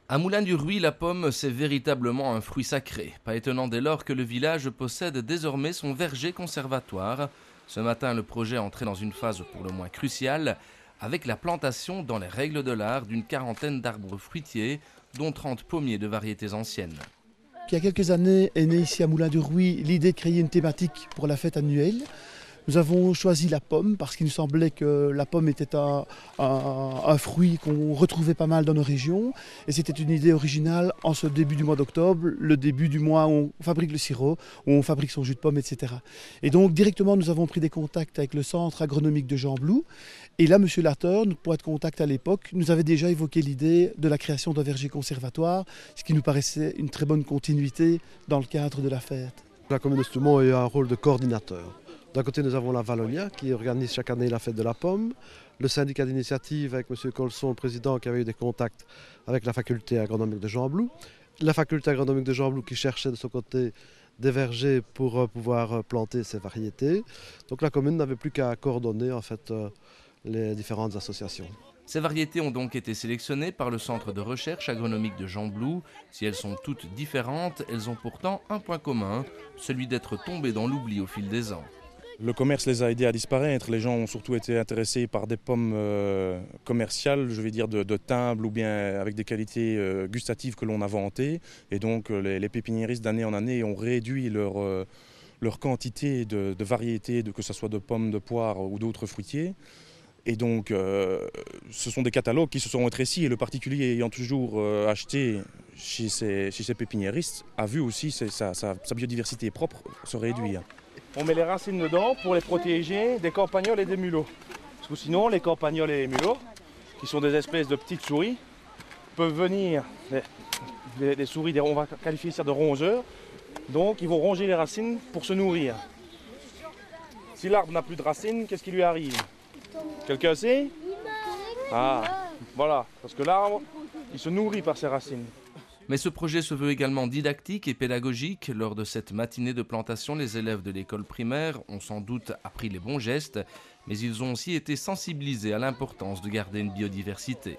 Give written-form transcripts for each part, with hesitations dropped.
À Moulin-du-Rouy, la pomme, c'est véritablement un fruit sacré. Pas étonnant dès lors que le village possède désormais son verger conservatoire. Ce matin, le projet entrait dans une phase pour le moins cruciale, avec la plantation dans les règles de l'art d'une quarantaine d'arbres fruitiers, dont 30 pommiers de variétés anciennes. Il y a quelques années est née ici à Moulin-du-Rouy l'idée de créer une thématique pour la fête annuelle. Nous avons choisi la pomme parce qu'il nous semblait que la pomme était un fruit qu'on retrouvait pas mal dans nos régions. Et c'était une idée originale en ce début du mois d'octobre, le début du mois où on fabrique le sirop, où on fabrique son jus de pomme, etc. Et donc directement nous avons pris des contacts avec le centre agronomique de Gembloux. Et là, M. Lateur, notre point de contact à l'époque, nous avait déjà évoqué l'idée de la création d'un verger conservatoire, ce qui nous paraissait une très bonne continuité dans le cadre de la fête. La commune de Stoumont a eu un rôle de coordinateur. D'un côté, nous avons la Valonia qui organise chaque année la fête de la pomme, le syndicat d'initiative avec M. Colson, le président, qui avait eu des contacts avec la faculté agronomique de Gembloux, la faculté agronomique de Gembloux qui cherchait de son côté des vergers pour pouvoir planter ces variétés. Donc la commune n'avait plus qu'à coordonner en fait les différentes associations. Ces variétés ont donc été sélectionnées par le centre de recherche agronomique de Gembloux. Si elles sont toutes différentes, elles ont pourtant un point commun, celui d'être tombées dans l'oubli au fil des ans. Le commerce les a aidés à disparaître. Les gens ont surtout été intéressés par des pommes commerciales, je vais dire de timbre ou bien avec des qualités gustatives que l'on a vantées. Et donc les pépiniéristes d'année en année ont réduit leur quantité de variétés, que ce soit de pommes, de poires ou d'autres fruitiers. Et donc ce sont des catalogues qui se sont rétrécis et le particulier ayant toujours acheté chez ces pépiniéristes a vu aussi sa biodiversité propre se réduire. On met les racines dedans pour les protéger des campagnols et des mulots. Parce que sinon, les campagnols et les mulots, qui sont des espèces de petites souris, peuvent venir, des souris, on va qualifier ça de rongeurs, donc ils vont ronger les racines pour se nourrir. Si l'arbre n'a plus de racines, qu'est-ce qui lui arrive? Quelqu'un sait? Ah, voilà, parce que l'arbre, il se nourrit par ses racines. Mais ce projet se veut également didactique et pédagogique. Lors de cette matinée de plantation, les élèves de l'école primaire ont sans doute appris les bons gestes, mais ils ont aussi été sensibilisés à l'importance de garder une biodiversité.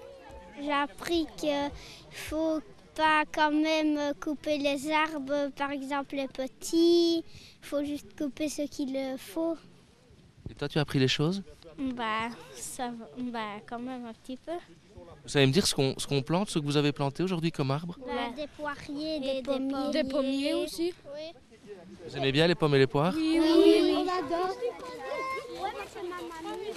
J'ai appris qu'il ne faut pas quand même couper les arbres, par exemple les petits, il faut juste couper ce qu'il faut. Et toi, tu as appris les choses? Quand même un petit peu. Vous savez me dire ce qu'on plante, ce que vous avez planté aujourd'hui comme arbre? Des poiriers, des pommiers. Des pommiers aussi. Oui. Vous aimez bien les pommes et les poires? Oui, on adore. Ouais, c'est ma mamie.